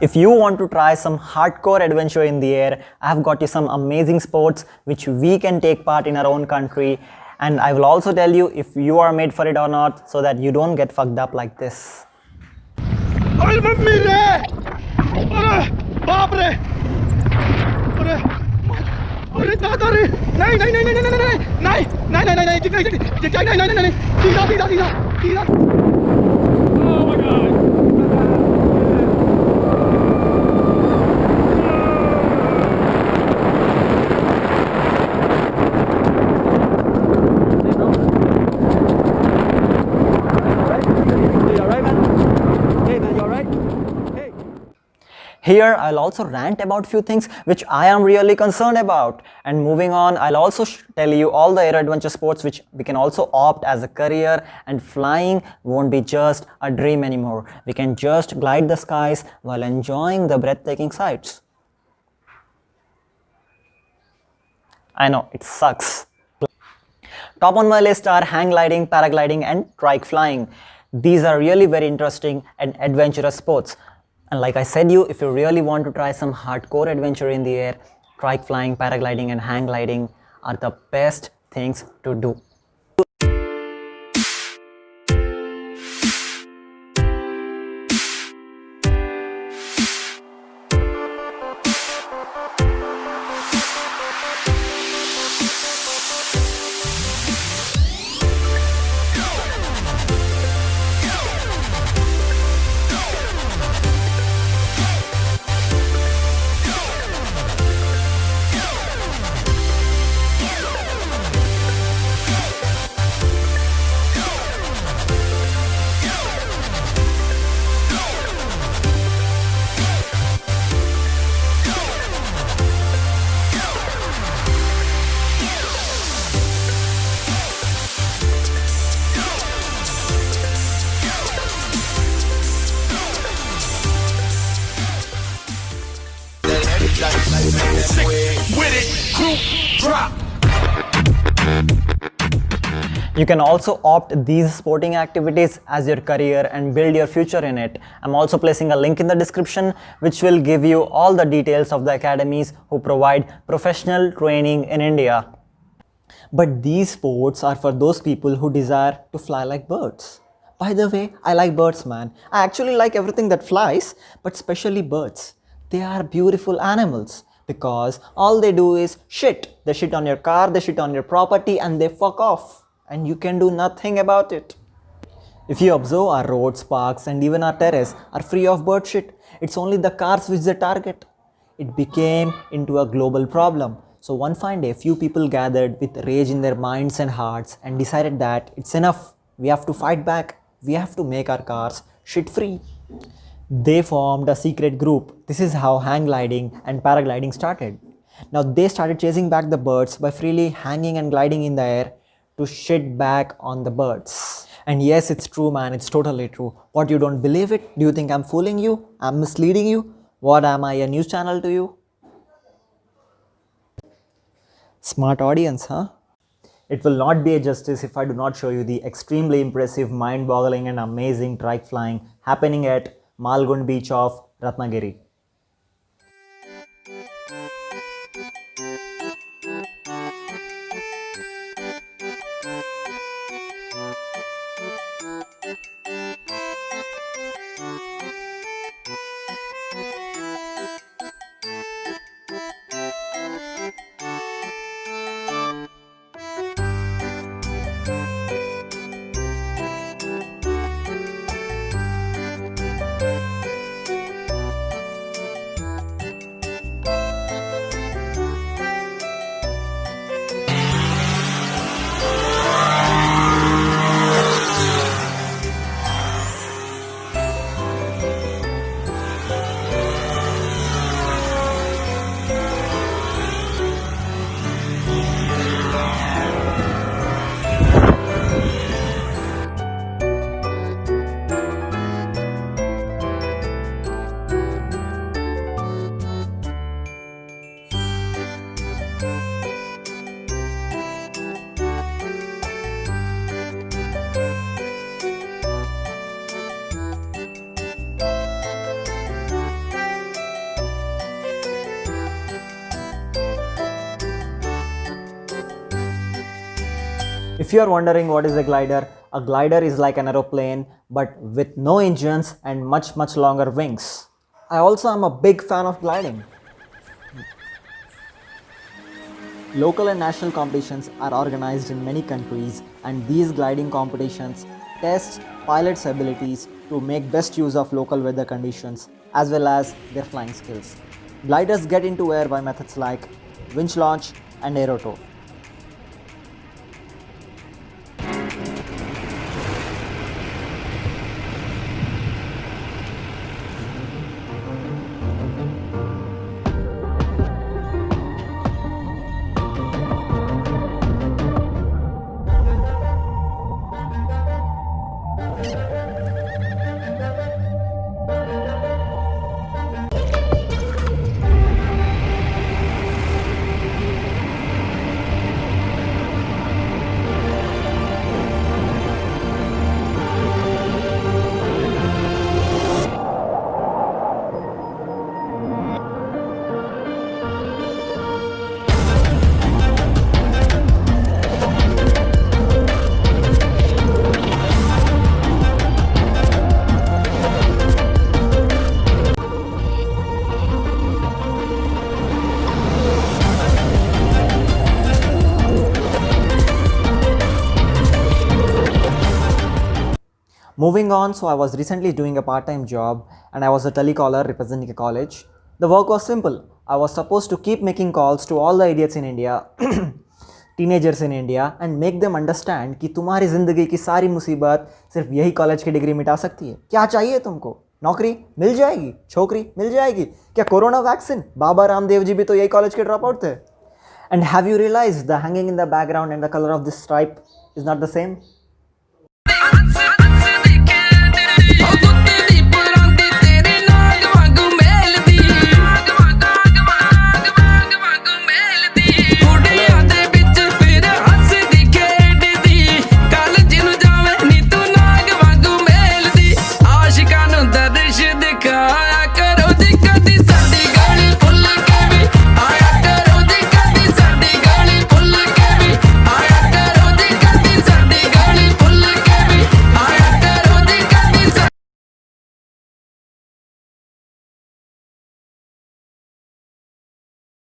If you want to try some hardcore adventure in the air, I've got you some amazing sports which we can take part in our own country, and I will also tell you if you are made for it or not so that you don't get fucked up like this. अरे mummy रे, अरे बाप रे, अरे अरे दादा रे, नहीं नहीं नहीं नहीं नहीं नहीं नहीं नहीं नहीं नहीं नहीं नहीं नहीं नहीं सीधा सीधा सीधा सीधा Here, I'll also rant about few things which I am really concerned about. And moving on, I'll also tell you all the air adventure sports which we can also opt as a career, and flying won't be just a dream anymore. We can just glide the skies while enjoying the breathtaking sights. I know, it sucks. Top on my list are hang gliding, paragliding and trike flying. These are really very interesting and adventurous sports. And like I said you, if you really want to try some hardcore adventure in the air, trike flying, paragliding and hang gliding are the best things to do. You can also opt these sporting activities as your career and build your future in it. I'm also placing a link in the description which will give you all the details of the academies who provide professional training in India. But these sports are for those people who desire to fly like birds. By the way, I like birds, man. I actually like everything that flies, but especially birds. They are beautiful animals because all they do is shit. They shit on your car, they shit on your property and they fuck off. And you can do nothing about it. If you observe, our roads, parks and even our terrace are free of bird shit. It's only the cars which they target. It became into a global problem. So one fine day, few people gathered with rage in their minds and hearts and decided that it's enough. We have to fight back. We have to make our cars shit free. They formed a secret group. This is how hang gliding and paragliding started. Now they started chasing back the birds by freely hanging and gliding in the air to shit back on the birds. And yes, it's true, man, it's totally true. What, you don't believe it? Do you think I'm fooling you? I'm misleading you? What, am I, a news channel to you? Smart audience, huh? It will not be a justice if I do not show you the extremely impressive, mind-boggling and amazing trike flying happening at Malgund beach of Ratnagiri. If you are wondering what is a glider is like an aeroplane but with no engines and much longer wings. I also am a big fan of gliding. Local and national competitions are organized in many countries, and these gliding competitions test pilots' abilities to make best use of local weather conditions as well as their flying skills. Gliders get into air by methods like winch launch and aerotow. Moving on, so I was recently doing a part-time job and I was a telecaller representing a college. The work was simple. I was supposed to keep making calls to all the idiots in India, teenagers in India, and make them understand कि तुम्हारी ज़िंदगी की सारी मुसीबत सिर्फ यही college की degree मिटा सकती है. क्या चाहिए तुमको? नौकरी मिल जाएगी, छोकरी मिल जाएगी, क्या कोरोना वैक्सीन? बाबा रामदेव जी भी तो यही कॉलेज के ड्रॉप आउट थे. And have you realized the hanging in the background and the color of this stripe is not the same?